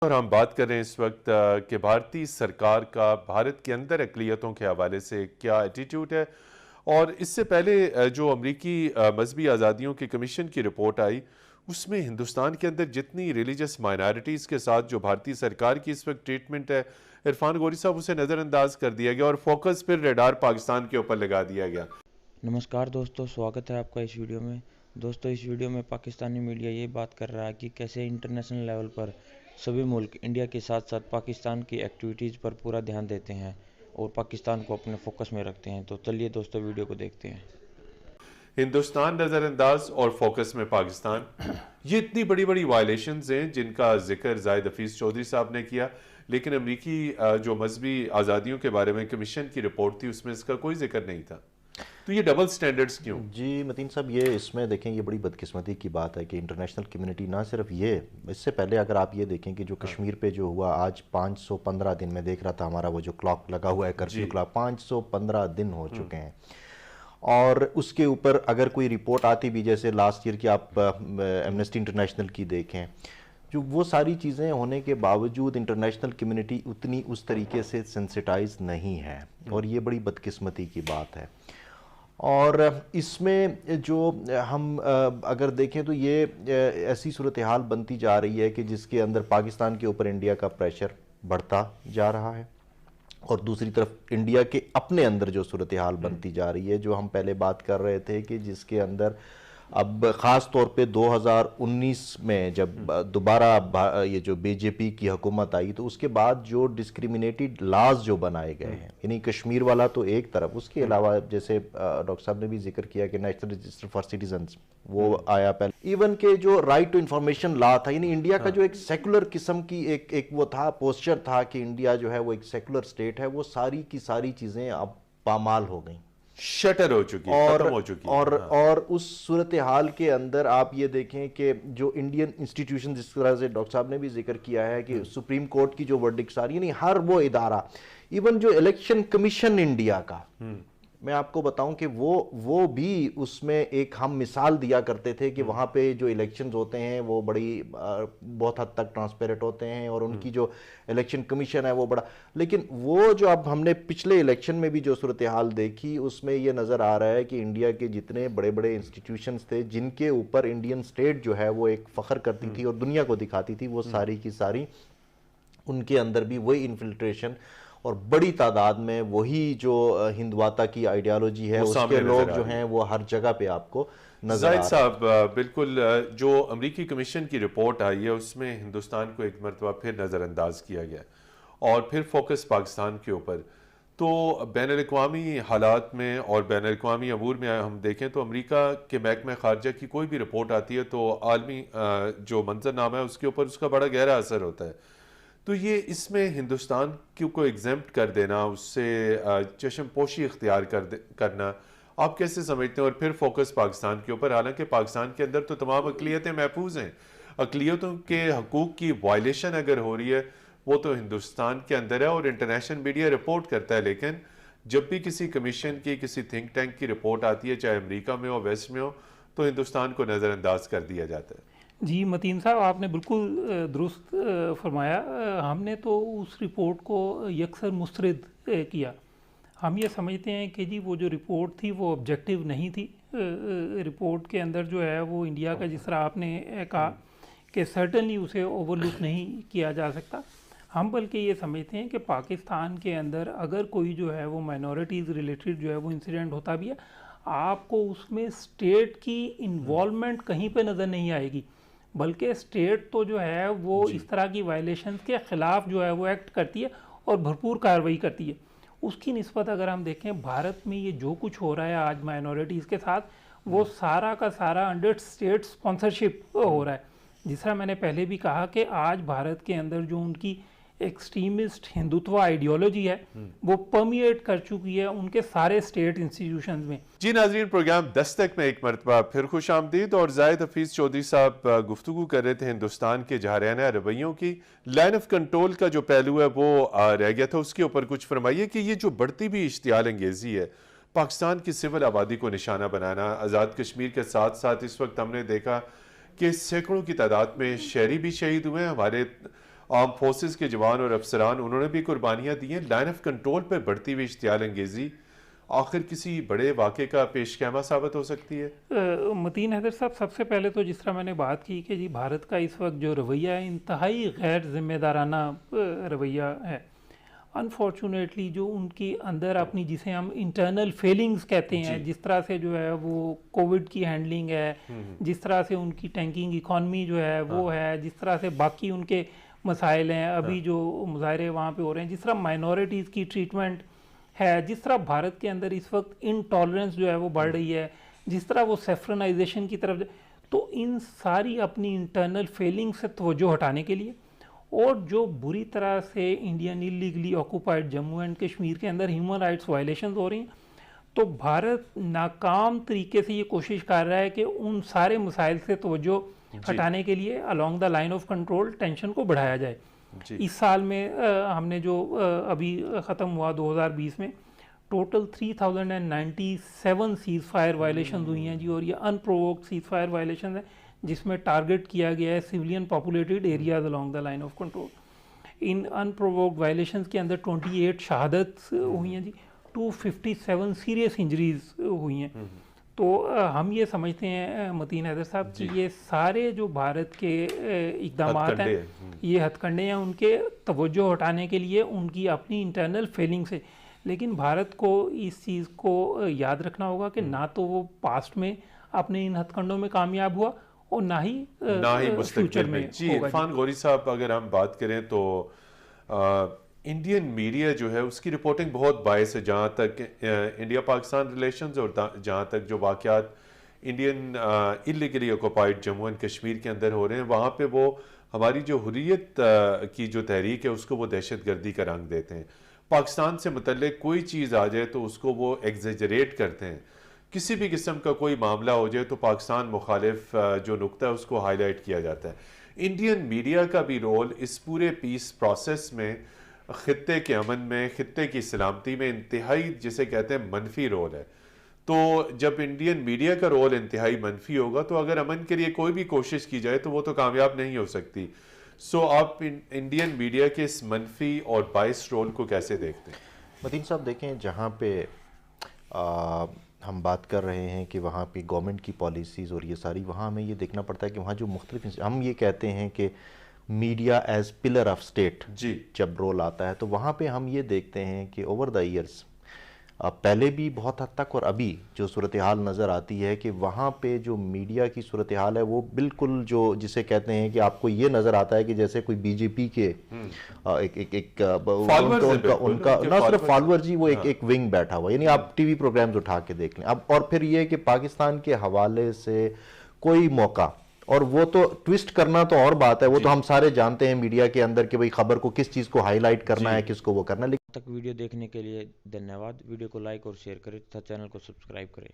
और हम बात कर रहे हैं इस वक्त कि भारतीय सरकार का भारत के अंदर अक़लियतों के हवाले से क्या एटीट्यूड है। और इससे पहले जो अमरीकी मजहबी आज़ादियों के कमीशन की रिपोर्ट आई, उसमें हिंदुस्तान के अंदर जितनी रिलीजियस माइनॉरिटीज़ के साथ जो भारतीय सरकार की इस वक्त ट्रीटमेंट है, इरफान गौरी साहब, उसे नज़रअंदाज कर दिया गया और फोकस फिर रेडार पाकिस्तान के ऊपर लगा दिया गया। नमस्कार दोस्तों, स्वागत है आपका इस वीडियो में। दोस्तों, इस वीडियो में पाकिस्तानी मीडिया ये बात कर रहा है कि कैसे इंटरनेशनल लेवल पर सभी मुल्क इंडिया के साथ साथ पाकिस्तान की एक्टिविटीज़ पर पूरा ध्यान देते हैं और पाकिस्तान को अपने फोकस में रखते हैं। तो चलिए दोस्तों, वीडियो को देखते हैं। हिंदुस्तान नज़रअंदाज और फोकस में पाकिस्तान, ये इतनी बड़ी बड़ी वायलेशंस हैं जिनका जिक्र जाहिद हफीज़ चौधरी साहब ने किया, लेकिन अमरीकी जो मजहबी आज़ादियों के बारे में कमीशन की रिपोर्ट थी उसमें इसका कोई जिक्र नहीं था। तो ये डबल स्टैंडर्ड्स क्यों? जी मतीन साहब, ये इसमें देखें, ये बड़ी बदकिस्मती की बात है कि इंटरनेशनल कम्युनिटी ना सिर्फ ये, इससे पहले अगर आप ये देखें कि जो कश्मीर पे जो हुआ, आज 515 दिन में देख रहा था, हमारा वो जो क्लॉक लगा हुआ है, कर्फ्यू क्लॉक, 515 दिन हो चुके हैं। और उसके ऊपर अगर कोई रिपोर्ट आती भी, जैसे लास्ट ईयर की आप एमनेस्टी इंटरनेशनल की देखें, जो वो सारी चीज़ें होने के बावजूद इंटरनेशनल कम्युनिटी उतनी उस तरीके से सेंसिटाइज नहीं है, और ये बड़ी बदकिस्मती की बात है। और इसमें जो हम अगर देखें तो ये ऐसी सूरत हाल बनती जा रही है कि जिसके अंदर पाकिस्तान के ऊपर इंडिया का प्रेशर बढ़ता जा रहा है, और दूसरी तरफ इंडिया के अपने अंदर जो सूरत हाल बनती जा रही है, जो हम पहले बात कर रहे थे कि जिसके अंदर अब ख़ास तौर पे 2019 में जब दोबारा ये जो बीजेपी की हुकूमत आई, तो उसके बाद जो डिस्क्रिमिनेटेड लॉज जो बनाए गए हैं, यानी कश्मीर वाला तो एक तरफ, उसके अलावा जैसे डॉक्टर साहब ने भी जिक्र किया कि नेशनल रजिस्टर फॉर सिटीजन्स वो आया पहले, इवन के जो राइट टू इंफॉर्मेशन लॉ था, यानी इंडिया का जो एक सेकुलर किस्म की एक वो था, पोस्चर था कि इंडिया जो है वो एक सेकुलर स्टेट है, वो सारी की सारी चीज़ें अब पामाल हो गई, शटर हो चुकी है, खत्म हो चुकी है। और उस सूरत हाल के अंदर आप ये देखें कि जो इंडियन इंस्टीट्यूशन, जिस तरह से डॉक्टर साहब ने भी जिक्र किया है कि सुप्रीम कोर्ट की जो वर्डिक्ट्स आ रही है, यानी हर वो इदारा, इवन जो इलेक्शन कमीशन इंडिया का, मैं आपको बताऊं कि वो भी उसमें एक हम मिसाल दिया करते थे कि वहाँ पे जो इलेक्शंस होते हैं वो बहुत हद तक ट्रांसपेरेंट होते हैं, और उनकी जो इलेक्शन कमीशन है वो बड़ा, लेकिन वो जो अब हमने पिछले इलेक्शन में भी जो सूरत हाल देखी, उसमें ये नज़र आ रहा है कि इंडिया के जितने बड़े बड़े इंस्टीट्यूशंस थे जिनके ऊपर इंडियन स्टेट जो है वो एक फ़ख्र करती थी और दुनिया को दिखाती थी, वो सारी की सारी उनके अंदर भी वही इन्फिल्ट्रेशन और बड़ी तादाद में वही जो हिंदवाता की आइडियोलॉजी है, उसके लोग जो हैं वो हर जगह पे आपको नजर जाहिद साहब, बिल्कुल, जो अमरीकी कमीशन की रिपोर्ट आई है उसमें हिंदुस्तान को एक मरतबा फिर नज़रअंदाज किया गया और फिर फोकस पाकिस्तान के ऊपर। तो बैनुल-अक़वामी हालात में और बैनुल-अक़वामी अमूर में हम देखें तो अमेरिका के महकमा खारजा की कोई भी रिपोर्ट आती है तो आलमी जो मंजरनामा है उसके ऊपर उसका बड़ा गहरा असर होता है। तो ये इसमें हिंदुस्तान को एग्जेम्प्ट कर देना, उससे चश्मपोशी इख्तियार करना, आप कैसे समझते हैं? और फिर फोकस पाकिस्तान के ऊपर, हालांकि पाकिस्तान के अंदर तो तमाम अक़लियतें महफूज हैं, अक़लियतों के हकूक़ की वायलेशन अगर हो रही है वो तो हिंदुस्तान के अंदर है और इंटरनेशनल मीडिया रिपोर्ट करता है, लेकिन जब भी किसी कमीशन की, किसी थिंक टैंक की रिपोर्ट आती है, चाहे अमेरिका में हो, वेस्ट में हो, तो हिंदुस्तान को नज़रअंदाज कर दिया जाता है। जी मतीन साहब, आपने बिल्कुल दुरुस्त फरमाया। हमने तो उस रिपोर्ट को यकसर मुस्तरद किया। हम ये समझते हैं कि जी वो जो रिपोर्ट थी वो ऑब्जेक्टिव नहीं थी। रिपोर्ट के अंदर जो है वो इंडिया का, जिस तरह आपने कहा कि सर्टनली उसे ओवरलुक नहीं किया जा सकता। हम बल्कि ये समझते हैं कि पाकिस्तान के अंदर अगर कोई जो है वो माइनॉरिटीज़ रिलेटेड जो है वो इंसिडेंट होता भी है, आपको उसमें स्टेट की इन्वॉल्वमेंट कहीं पे नज़र नहीं आएगी, बल्कि स्टेट तो जो है वो इस तरह की वायलेशन के ख़िलाफ़ जो है वो एक्ट करती है और भरपूर कार्रवाई करती है। उसकी निस्बत अगर हम देखें, भारत में ये जो कुछ हो रहा है आज माइनॉरिटीज़ के साथ, वो सारा का सारा अंडर स्टेट स्पॉन्सरशिप हो रहा है। जिस तरह मैंने पहले भी कहा कि आज भारत के अंदर जो उनकी एक्सट्रीमिस्ट हिंदुत्व आइडियोलॉजी है वो परमिएट कर चुकी है उनके सारे स्टेट इंस्टीट्यूशंस में। जी नाज़रीन, प्रोग्राम दस्तक में एक मरतबा फिर खुश आमदीद। और जाहिद हफीज़ चौधरी साहब गुफ्तगू कर रहे थे हिंदुस्तान के जहराना रवैयों की, लाइन ऑफ कंट्रोल का जो पहलू है वो रह गया था, उसके ऊपर कुछ फरमाइए कि ये जो बढ़ती भी इश्तियाल अंगेज़ी है, पाकिस्तान की सिविल आबादी को निशाना बनाना, आज़ाद कश्मीर के साथ साथ इस वक्त हमने देखा कि सैकड़ों की तादाद में शहरी भी शहीद हुए हैं, हमारे आर्म फोर्सेस के जवान और अफसरान, उन्होंने भी कुर्बानियां दी हैं। लाइन ऑफ कंट्रोल पर बढ़ती हुई इश्तियाल अंगेजी आखिर किसी बड़े वाक़े का पेशखैमा साबित हो सकती है? मतीन हैदर साहब, सबसे पहले तो जिस तरह मैंने बात की कि जी भारत का इस वक्त जो रवैया है इंतहाई गैर जिम्मेदाराना रवैया है। अनफॉर्चुनेटली जो उनकी अंदर अपनी, जिसे हम इंटरनल फेलिंग्स कहते हैं, जिस तरह से जो है वो कोविड की हैंडलिंग है, जिस तरह से उनकी टैंकिंग इकॉनमी जो है वो है, जिस तरह से बाकी उनके मसाइल हैं, अभी जो मुजाहरे वहाँ पे हो रहे हैं, जिस तरह माइनॉरिटीज़ की ट्रीटमेंट है, जिस तरह भारत के अंदर इस वक्त इनटॉलरेंस जो है वो बढ़ रही है, जिस तरह वो सेफ्रनाइजेशन की तरफ, तो इन सारी अपनी इंटरनल फेलिंग से तवज्जो हटाने के लिए, और जो बुरी तरह से Indian illegally occupied Jammu and Kashmir के अंदर ह्यूमन राइट्स वायलेशन हो रही हैं, तो भारत नाकाम तरीके से ये कोशिश कर रहा है कि उन सारे मसाइल से तवज्जो हटाने के लिए along the line of control tension को बढ़ाया जाए। इस साल में हमने जो अभी ख़त्म हुआ 2020 में टोटल 3097 सीज़ फायर वायलेशन हुई हैं जी, और ये अनप्रोवोक्ड सीज़ फायर वायलेशन है जिसमें टारगेट किया गया है civilian populated areas along the line of control. In unprovoked violations के अंदर 28 शहादत हुई हैं जी, 257 सीरियस इंजरीज हुई हैं। तो हम ये समझते हैं मतीन हैदर साहब कि ये सारे जो भारत के इक़दाम हैं, ये हथकंडे हैं उनके तवज्जो हटाने के लिए, उनकी अपनी इंटरनल फेलिंग से। लेकिन भारत को इस चीज़ को याद रखना होगा कि ना तो वो पास्ट में अपने इन हथकंडों में कामयाब हुआ और ना ही मुस्तकबिल में। जी इरफान गौरी साहब, अगर हम बात करें तो इंडियन मीडिया जो है उसकी रिपोर्टिंग बहुत बायस है, जहाँ तक इंडिया पाकिस्तान रिलेशंस और जहाँ तक जो वाक़यात Indian illegally occupied Jammu and Kashmir के अंदर हो रहे हैं, वहाँ पे वो हमारी जो हुर्रियत की जो तहरीक है उसको वो दहशतगर्दी का रंग देते हैं। पाकिस्तान से मुतल्लिक कोई चीज़ आ जाए तो उसको वो एग्जेजरेट करते हैं। किसी भी किस्म का कोई मामला हो जाए तो पाकिस्तान मुखालिफ जो नुक्ता है उसको हाईलाइट किया जाता है। इंडियन मीडिया का भी रोल इस पूरे पीस प्रोसेस में, खित्ते के अमन में, खित्ते की सलामती में इंतहाई, जिसे कहते हैं, मनफी रोल है। तो जब इंडियन मीडिया का रोल इंतहाई मनफी होगा तो अगर अमन के लिए कोई भी कोशिश की जाए तो वो तो कामयाब नहीं हो सकती। सो आप इंडियन मीडिया के इस मनफी और बाइस रोल को कैसे देखते हैं? मतीन साहब, देखें, जहाँ पे हम बात कर रहे हैं कि वहाँ पे गवर्नमेंट की पॉलिसीज़ और ये सारी, वहाँ हमें ये देखना पड़ता है कि वहाँ जो मुख्तलिफ, हम ये कहते हैं कि media as pillar of state जी जब रोल आता है, तो वहाँ पे हम ये देखते हैं कि ओवर द ईयर्स पहले भी बहुत हद तक और अभी जो सूरत हाल नज़र आती है कि वहाँ पे जो मीडिया की सूरत हाल है वो बिल्कुल जो जिसे कहते हैं कि आपको ये नज़र आता है कि जैसे कोई बीजेपी के उनका ना सिर्फ फॉलोअर जी, वो एक विंग बैठा हुआ, यानी आप टीवी प्रोग्राम्स उठा के देख लें अब। और फिर ये कि पाकिस्तान के हवाले से कोई मौका, और वो तो ट्विस्ट करना तो और बात है, वो तो हम सारे जानते हैं मीडिया के अंदर कि भाई खबर को किस चीज़ को हाईलाइट करना है, किसको वो करना है। तक वीडियो देखने के लिए धन्यवाद। वीडियो को लाइक और शेयर करें तथा चैनल को सब्सक्राइब करें।